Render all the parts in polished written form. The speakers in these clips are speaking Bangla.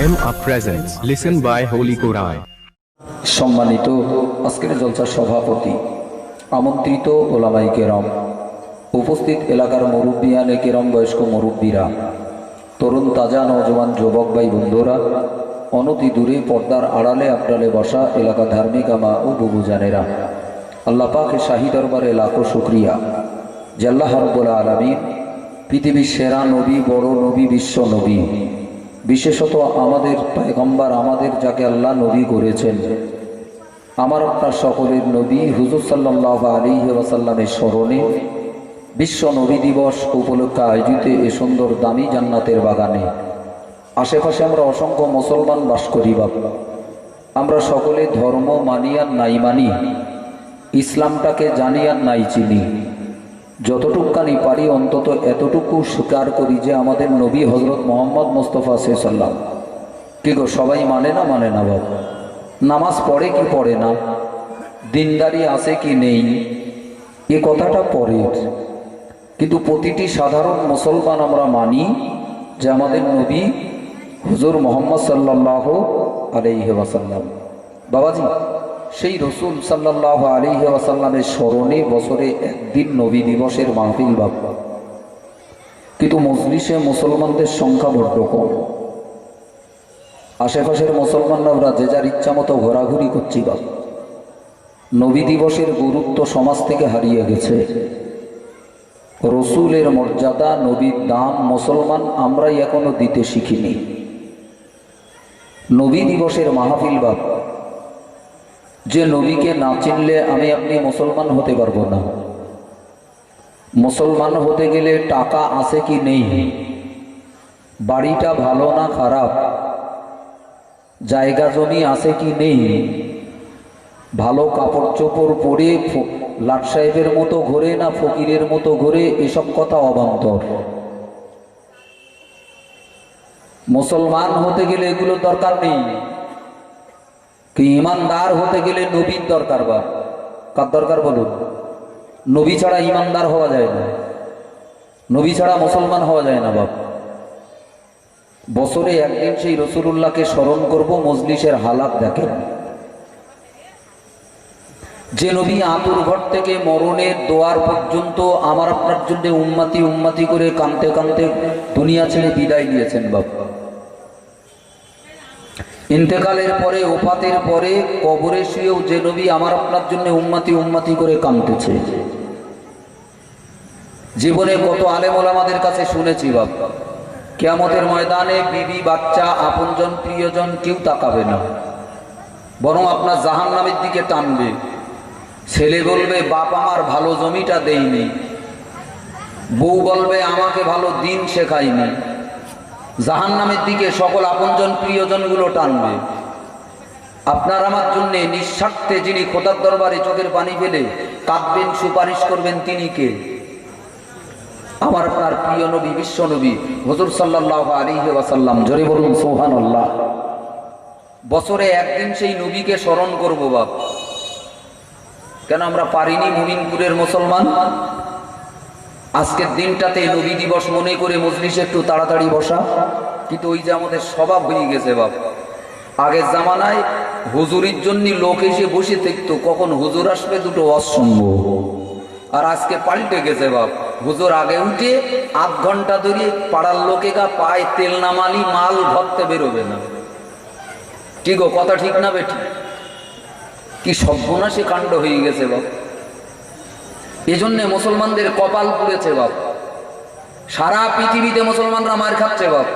MA presents Listen by Holy Quran. সম্মানিত আজকের জলসার সভাপতি, আমন্ত্রিত ওলামাই কেরাম, উপস্থিত এলাকার মুরব্বিয়ানে কেরাম, বয়স্ক মুরব্বীরা, তরুণ তাজা নওজওয়ান যুবক ভাই বন্ধুরা, অনতি দূরে পর্দার আড়ালে আবডালে বসা এলাকা ধার্মিক আমা ও বুবুজানেরা, আল্লাহ পাক শাহী দরবারে লাখো শুকরিয়া যে আল্লাহ রাব্বুল আলামিন পৃথিবীর সেরা নবী, বড় নবী, বিশ্ব নবী, বিশেষত আমাদের পয়গম্বর, আমাদের যাকে আল্লাহ নবী করেছেন, আমার আপনার সকলের নবী হুজুর সাল্লাল্লাহু আলাইহি ওয়াসাল্লামের স্মরণে বিশ্ব নবী দিবস উপলক্ষে আয়োজিত এ সুন্দর দামি জান্নাতের বাগানে আশেপাশে আমরা অসংখ্য মুসলমান বাস করি। বাবা, আমরা সকলে ধর্ম মানি আর নাই মানি, ইসলামটাকে জানি আর নাই চিনি, যতটুকখানি পারি অন্তত এতটুকু স্বীকার করি যে আমাদের নবী হজরত মোহাম্মদ মুস্তাফা সাল্লাল্লাহু আলাইহি ওয়াসাল্লাম কি গো সবাই মানে না? মানে না বাবা। নামাজ পড়ে কি পড়ে না, দিনদারি আছে কি নেই, এ কথাটা পরের, কিন্তু প্রতিটি সাধারণ মুসলমান আমরা মানি যে আমাদের নবী হুজুর মোহাম্মদ সাল্লাল্লাহু আলাইহি ওয়াসাল্লাম। বাবাজি, সেই রসুল সাল্লাল্লাহু আলাইহি ওয়াসাল্লামের স্মরণে বছরে একদিন নবী দিবসের মাহফিল বাবা, কিন্তু মজলিসে মুসলমানদের সংখ্যা বড্ড কম। আশেপাশের মুসলমানরা ওরা যে যার ইচ্ছা মতো ঘোরাঘুরি করছি বাবা। নবী দিবসের গুরুত্ব সমাজ থেকে হারিয়ে গেছে। রসুলের মর্যাদা, নবীর দাম মুসলমান আমরাই এখনো দিতে শিখিনি। নবী দিবসের মাহফিল বাবা, যে নবীকে না চিনলে আমি আপনি মুসলমান হতে পারবো না। মুসলমান হতে গেলে টাকা আছে কি নেই, বাড়িটা ভালো না খারাপ, জায়গা জমি আছে কি নেই, ভালো কাপড় চোপড় পরে লাট সাহেবের মতো ঘোরে না ফকিরের মতো ঘোরে, এসব কথা অবান্তর। মুসলমান হতে গেলে এগুলো দরকার নেই। কি ইমানদার হতে গেলে নবীর দরকার। বা কার দরকার বলুন? নবী ছাড়া ইমানদার হওয়া যায় না, নবী ছাড়া মুসলমান হওয়া যায় না বাপ। বছরে একদিন সেই রসুলুল্লাহকে স্মরণ করব। মজলিসের হালাত দেখেন, যে নবী আতুর ঘর থেকে মরণের দোয়ার পর্যন্ত আমার আপনার জন্য উম্মতি উম্মতি করে কাঁদতে কাঁদতে দুনিয়া ছেড়ে বিদায় নিয়েছেন বাবা। ইন্তেকালের পরে, ওফাতের পরে কবরে শুয়েও যে নবী আমার আপনার জন্য উম্মতি উম্মতি করে কাঁদতেছে। জীবনে কত আলেম ওলামাদের কাছে শুনেছি বাবা, কিয়ামতের ময়দানে বিবি, বাচ্চা, আপনজন, প্রিয়জন কেউ তাকাবে না, বরং আপনার জাহান্নামের দিকে টানবে। ছেলে বলবে বাপ আমার ভালো জমিটা দেয়নি, বউ বলবে আমাকে ভালো দিন শেখায়নি। জাহান্নামের দিকে সকল আপনজন প্রিয়জনগুলো টানবে। আপনার আমার জন্য নিঃস্বার্থে যিনি খোদার দরবারে চোখের পানি ফেলে কাঁদবেন, সুপারিশ করবেন, তিনি কে? আমার আপনার প্রিয় নবী, বিশ্ব নবী হুজুর সাল্লাল্লাহু আলাইহি ওয়াসাল্লাম। জোরে বলুন সুবহানাল্লাহ। বছরে একদিন সেই নবীকে স্মরণ করবো বাপ। কেন আমরা পারিনি? মুমিনপুরের মুসলমান আজকের দিনটাতে নবী দিবস মনে করে মজলিসে একটু তাড়াতাড়ি বসা, কিন্তু ওই যে আমাদের স্বভাব হয়ে গেছে বাপ। আগের জামানায় হুজুরির জন্য লোক এসে বসে থাকতো, কখন হুজুর আসবে দুটো ওয়াজ শুনবো। আর আজকে পাল্টে গেছে বাপ, হুজুর আগে উঠে আধ ঘন্টা ধরে পাড়ার লোকেরা পায়ে তেল নামালি মাল ভরতে বেরোবে না। ঠিক ও কথা ঠিক না বেটি? কি সর্বনাশী কাণ্ড হয়ে গেছে বাপ। এজন্যে মুসলমানদের কপাল পুড়েছে বাপ। সারা পৃথিবীতে মুসলমানরা মার খাচ্ছে বাপ।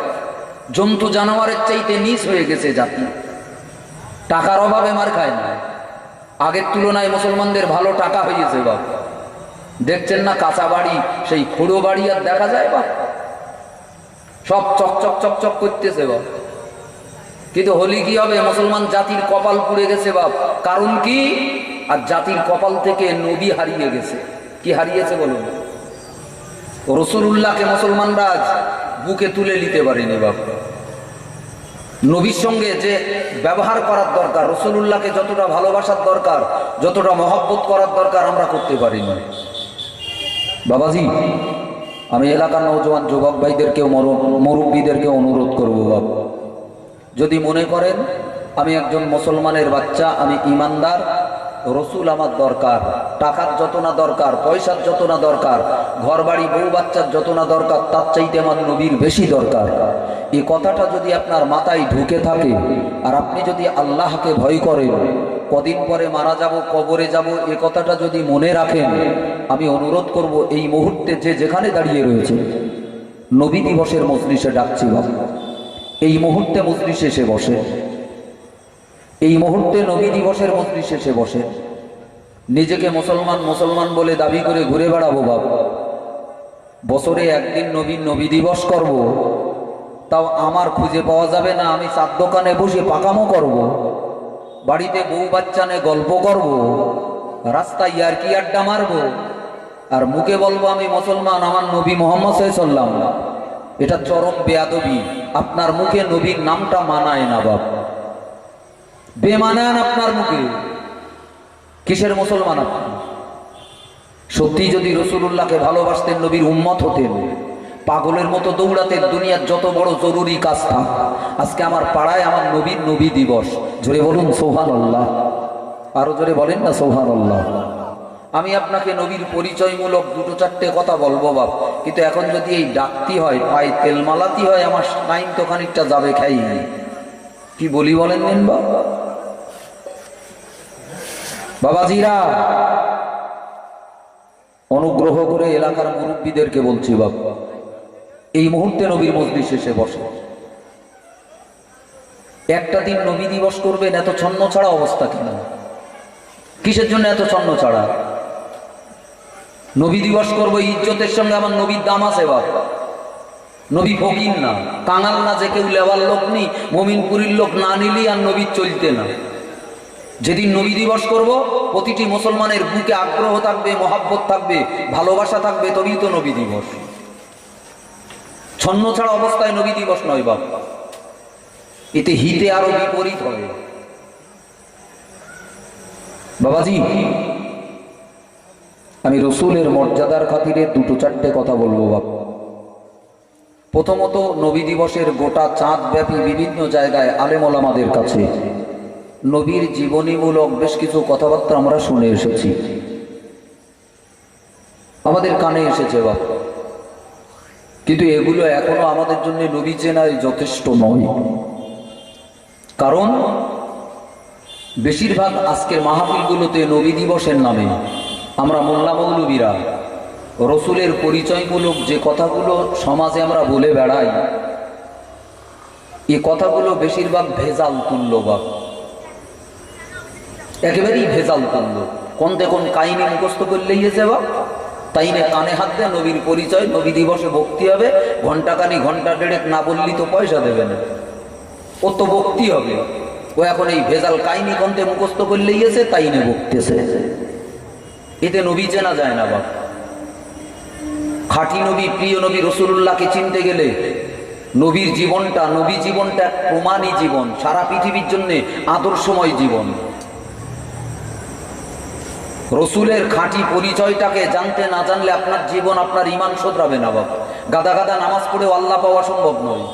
জন্তু জানোয়ারের চাইতে নিচ হয়ে গেছে জাতি। টাকার অভাবে মার খায় না, আগের তুলনায় মুসলমানদের ভালো টাকা হয়েছে বাপ। দেখছেন না কাঁচা বাড়ি, সেই খুঁড়ো বাড়ি আর দেখা যায় বাপ, সব চকচক চকচক করতেছে বাপ। কিন্তু হলি কি হবে? মুসলমান জাতির কপাল পুড়ে গেছে বাপ। কারণ কি? আর জাতির কপাল থেকে নবী হারিয়ে গেছে। কি হারিয়েছে বলুন? রসুলুল্লাহকে মুসলমানরা আজ বুকে তুলে নিতে পারেনি বাপ। নবীর সঙ্গে যে ব্যবহার করার দরকার, রসুলুল্লাহকে যতটা ভালোবাসার দরকার, যতটা মহব্বত করার দরকার, আমরা করতে পারিনি বাবাজি। আমি এলাকার নওজওয়ান যুবক ভাইদেরকেও মুরব্বীদেরকে অনুরোধ করবো বাপ, যদি মনে করেন আমি একজন মুসলমানের বাচ্চা, আমি ইমানদার, রসুল আমার দরকার, টাকার যত না দরকার, পয়সার যত না দরকার, ঘর বাড়ি বউ বাচ্চার যত না দরকার, তার চাইতে আমার নবীর বেশি দরকার, এই কথাটা যদি আপনার মাথায় ঢুকে থাকে আর আপনি যদি আল্লাহকে ভয় করেন, কদিন পরে মারা যাব, কবরে যাব, এ কথাটা যদি মনে রাখেন, আমি অনুরোধ করব এই মুহূর্তে যে যেখানে দাঁড়িয়ে রয়েছে নবী দিবসের মজলিসে ডাকছি বাবা, এই মুহূর্তে মজলিসে এসে বসে, এই মুহূর্তে নবী দিবসের মজলিসে এসে বসে। নিজেকে মুসলমান মুসলমান বলে দাবি করে ঘুরে বেড়াবো বাবা, বছরে একদিন নবী দিবস করব, তাও আমার খুঁজে পাওয়া যাবে না, আমি চার দোকানে বসে পাকামো করব, বাড়িতে বউ বাচ্চা নিয়ে গল্প করব, রাস্তায় ইয়ারকি আড্ডা মারবো, আর মুখে বলবো আমি মুসলমান, আমার নবী মুহাম্মদ সাল্লাল্লাহু আলাইহি ওয়াসাল্লাম। এটা চরম বেয়াদবি। আপনার মুখে নবীর নামটা মানায় না বাপ, বেমানান আপনার মুখে। কিসের মুসলমান আপনি? সত্যি যদি রাসূলুল্লাহকে ভালোবাসতেন, নবীর উম্মত হতেন, পাগলের মতো দৌড়াতেন, দুনিয়ার যত বড় জরুরি কাজ থাক, আজকে আমার পাড়ায় আমার নবীর নবী দিবস, জোরে বলুন সুবহানাল্লাহ, আরো জোরে বলেন না সুবহানাল্লাহ। আমি আপনাকে নবীর পরিচয়মূলক দুটো চারটে কথা বলবো বাপ, কিন্তু এখন যদি এই ডাকতি হয়, পায়ে তেল মালাতি হয়, আমার টাইম তো খানিকটা যাবে খাই। কি বলি বলেন নেন বাবাজিরা, অনুগ্রহ করে এলাকার মুরব্বীদেরকে বলছি বাপ, এই মুহূর্তে নবীর মজলিস এসে বসে। একটা দিন নবী দিবস করবেন, এত ছন্ন ছাড়া অবস্থা কেন? কিসের জন্য এত ছন্ন ছাড়া? নবী দিবস করবো, ইজ্জতের সঙ্গে আমার নবীর দাম আছে বাপ। নবী ফকির না, কাঙাল না, যে কেউ লেবার লোক নেই, মমিনপুরীর লোক না নিলি আর নবীর চলতে না। যেদিন নবী দিবস করব, প্রতিটি মুসলমানের বুকে আগ্রহ থাকবে, মহাব্বত থাকবে, ভালোবাসা থাকবে, তবেই তো নবী দিবস। ছন্ন ছাড়া অবস্থায় নবী দিবস নয় বাপ, এতে হিতে আরো বিপরীত হবে বাবাজি। আমি রসুলের মর্যাদার খাতিরে দুটো চারটে কথা বলবো বাপ। প্রথমত, নবী দিবসের গোটা চাঁদ ব্যাপী বিভিন্ন জায়গায় আলেম ওলামাদের কাছে নবীর জীবনীমূলক বেশ কিছু কথাবার্তা আমরা শুনে এসেছি, আমাদের কানে এসেছে বাপ, কিন্তু এগুলো এখনো আমাদের জন্য নবী চেনায় যথেষ্ট নয়। কারণ বেশিরভাগ আজকের মাহফিলগুলোতে নবী দিবসের নামে আমরা মোল্লা মৌলবীরা রসুলের পরিচয়মূলক যে কথাগুলো সমাজে আমরা বলে বেড়াই, এই কথাগুলো বেশিরভাগ ভেজাল তুল্য বাপ, একেবারেই ভেজাল তুল্য। কোনতে কোন কাহিনী মুখস্থ করলেই এসে বাপ, তাই না কানে হাত দেয় নবীর পরিচয়, নবী দিবসে ভক্তি হবে, ঘন্টাখানি ঘন্টা দেড়েক না বললি তো পয়সা দেবে না, ও তো ভক্তি হবে। ও এখন এই ভেজাল কাহিনী কোনতে মুখস্থ করলেই এসে তাই না ভক্তেছে, এতে নবী চেনা যায় না বাপ। খাঁটি নবী, প্রিয় নবী রাসূলুল্লাহকে চিনতে গেলে নবী জীবনটা এক প্রমাণী জীবন, সারা পৃথিবীর জন্য আদর্শময় জীবন। রসুলের খাঁটি পরিচয়টাকে জানতে না জানলে আপনার জীবন, আপনার ঈমান শোধরাবে না বাবা। গাদা গাদা নামাজ পড়েও আল্লাহ পাওয়া সম্ভব নয়,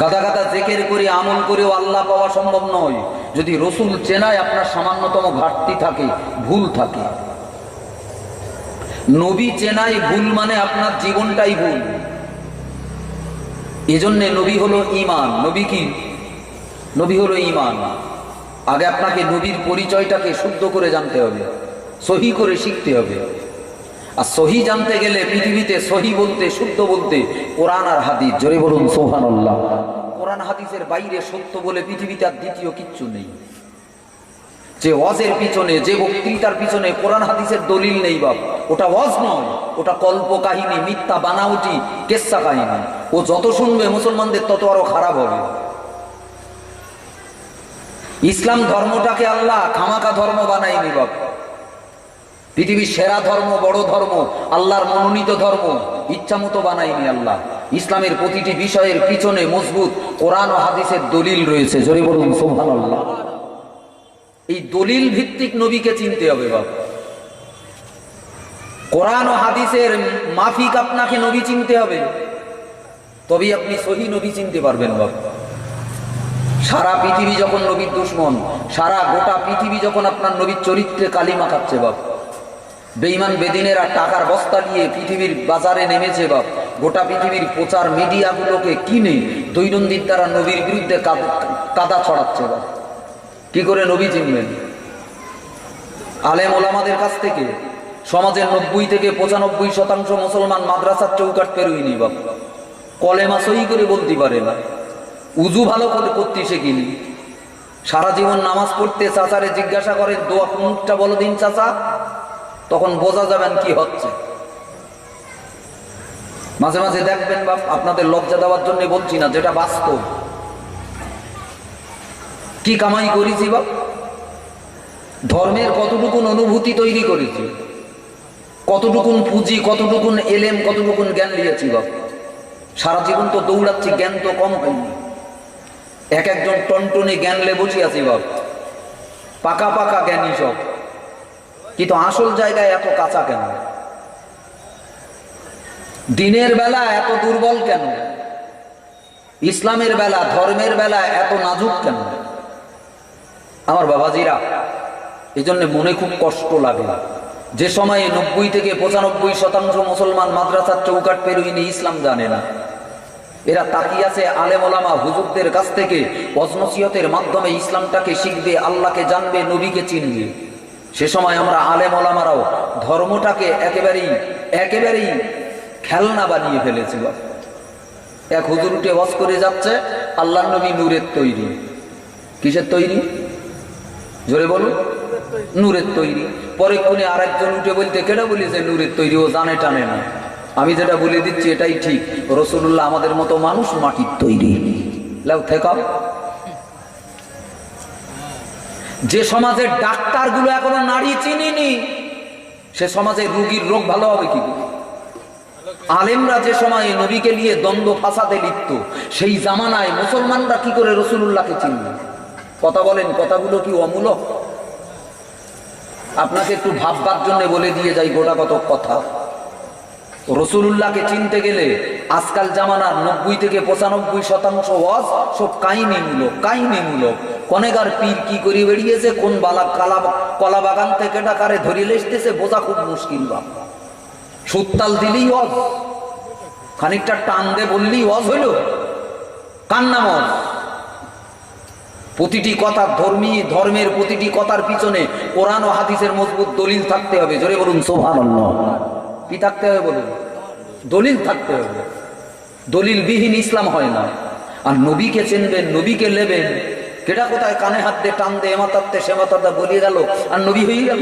গাদা গাদা জিকির করে আমল করেও আল্লাহ পাওয়া সম্ভব নয়, যদি রসুল চেনায় আপনার সামান্যতম ঘাটতি থাকে, ভুল থাকে। নবী চেনায় ভুল মানে আপনার জীবনটাই ভুল। এজন্যে নবী হলো ঈমান। নবী কি? নবী হলো ঈমান। আগে আপনাকে নবীর পরিচয়টাকে শুদ্ধ করে জানতে হবে, সহি করে শিখতে হবে। আর সহি জানতে গেলে পৃথিবীতে সহি বলতে, শুদ্ধ বলতে কোরআন আর হাদিস, জোরে বলুন সুবহানাল্লাহ। কোরআন হাদিসের বাইরে সত্য বলে পৃথিবীতে আর দ্বিতীয় কিচ্ছু নেই। যে ওয়াজের পিছনে, যে বক্তৃতার পিছনে কোরআন হাদিসের দলিল নেই বাপ, ওটা ওয়াজ নয়, ওটা কল্প কাহিনী, মিথ্যা বানাউটি, কেচ্ছা কাহিনী। ও যত শুনবে মুসলমানদের তত আরো খারাপ হবে। ইসলাম ধর্মটাকে আল্লাহ খামাকা ধর্ম বানায়নি বাপ। পৃথিবীর সেরা ধর্ম, বড় ধর্ম, আল্লাহর মনোনীত ধর্ম ইচ্ছা মতো বানায়নি আল্লাহ। ইসলামের প্রতিটি বিষয়ের পিছনে মজবুত কোরআন ও হাদিসের দলিল রয়েছে, জোরে বলুন সুবহানাল্লাহ। এই দলিল ভিত্তিক নবীকে চিনতে হবে বাপ। কোরআন ও হাদিসের মাফিক আপনাকে নবী চিনতে হবে, তবেই আপনি সহি নবী চিনতে পারবেন বাপ। সারা পৃথিবী যখন নবীর দুশ্মন, সারা গোটা পৃথিবী যখন আপনার নবীর চরিত্রে কালিমা খাচ্ছে বাপ, বেঈমান বেদিনেরা টাকার বস্তা নিয়ে পৃথিবীর বাজারে নেমেছে বাপ, গোটা পৃথিবীর প্রচার মিডিয়াগুলোকে কিনে দৈনন্দিন তারা নবীর বিরুদ্ধে কাদা ছড়াচ্ছে বাপ। কি করে নবী চিনবেন? আলেম ওলামাদের কাছ থেকে। সমাজের 90 থেকে 95% মুসলমান মাদ্রাসার চৌকাট পেরোয়নি বাপ, কলেমা সহি করে বলতে পারে না, উজু ভালো করে করতে শেখেনি, সারা জীবন নামাজ পড়তে চাচারে জিজ্ঞাসা করেন দোয়া কোনটা বলো দিন চাচা, তখন বোঝা যাবেন কি হচ্ছে। মাঝে মাঝে দেখবেন বাপ, আপনাদের লজ্জা দেওয়ার জন্য বলছি না, যেটা বাস্তব, কি কামাই করেছি বাপ, ধর্মের কতটুকুন অনুভূতি তৈরি করেছি, কতটুকুন পুঁজি, কতটুকুন এলেম, কতটুকুন জ্ঞান নিয়েছি বাপ। সারা জীবন তো দৌড়াচ্ছি, জ্ঞান তো কম হয়নি। এক একজন টনটনে জ্ঞান লে বসে আছি বাপ, পাকা পাকা জ্ঞানী সব, কিন্তু আসল জায়গায় এত কাঁচা কেন? দিনের বেলা এত দুর্বল কেন? ইসলামের বেলা, ধর্মের বেলা এত নাজুক কেন? আমার বাবাজিরা, এই জন্য মনে খুব কষ্ট লাগে। যে সময়ে 90 থেকে 95% মুসলমান মাদ্রাসার চৌকাট পেরোয়নি, ইসলাম জানে না, এরা তাকিয়ে আছে আলেম ওলামা হুজুরদের কাছ থেকে ওয়াজ-নসিহতের মাধ্যমে ইসলামটাকে শিখবে, আল্লাহকে জানবে, নবীকে চিনবে। সে সময় আমরা আলেম ওলামারাও ধর্মটাকে একেবারেই খেলনা বানিয়ে ফেলেছি। এক হুজুর উঠে ওয়াজ করে যাচ্ছে, আল্লাহর নবী নূরের তৈরি। কিসের তৈরি? জোরে বলুন। নূরের তৈরি। পরে কোনে আরেকজন উঠে বলতে, কেটা বলেছে নূরের তৈরি? ও জানে টানে না। আমি যেটা বলে দিচ্ছি এটাই ঠিক, রাসূলুল্লাহ আমাদের মতো মানুষ, মাটির তৈরি। লাও থেকাও। যে সমাজের ডাক্তারগুলো এখনো নারী চিনিনি, সে সমাজে রোগীর রোগ ভালো হবে কি? আলেমরা যে সময় নবীকে নিয়ে দ্বন্দ্ব ফাসাদে লিপ্ত, সেই জামানায় মুসলমানরা কি করে রাসূলুল্লাহকে চিনবে? কথা বলেন, কথাগুলো কি অমূলক? আপনাকে একটু ভাববার জন্য বলে দিয়ে যাই গোটা কত কথা। রাসূলুল্লাহকে চিনতে গেলে আজকাল জামানার 90 থেকে 95% ওয়াজ সব কাহিনীমূলক। কনেগার পীর কি করে বেরিয়েছে, কোন কলা বাগান থেকে ডাকারে ধরিয়ে লেসতেছে, বোঝা খুব মুশকিল বাপ। সুত্তাল দিলেই ওয়াজ, খানিকটা টান দে বললেই ওয়াজ হইল, কান্না ওয়াজ। প্রতিটি কথা ধর্মের প্রতিটি কথার পিছনে কোরআন ও হাদিসের মজবুত দলিল থাকতে হবে। জোরে বলুন সুবহানাল্লাহ। কি থাকতে হবে বলুন? দলিল থাকতে হবে। দলিলবিহীন ইসলাম হয় না। আর নবীকে চিনবেন, নবীকে নেবেন, কেটা কোথায় কানে হাত দিয়ে টান দে, এমাতাতে সেমাতাতে বলিয়ে গেল আর নবী হয়ে গেল।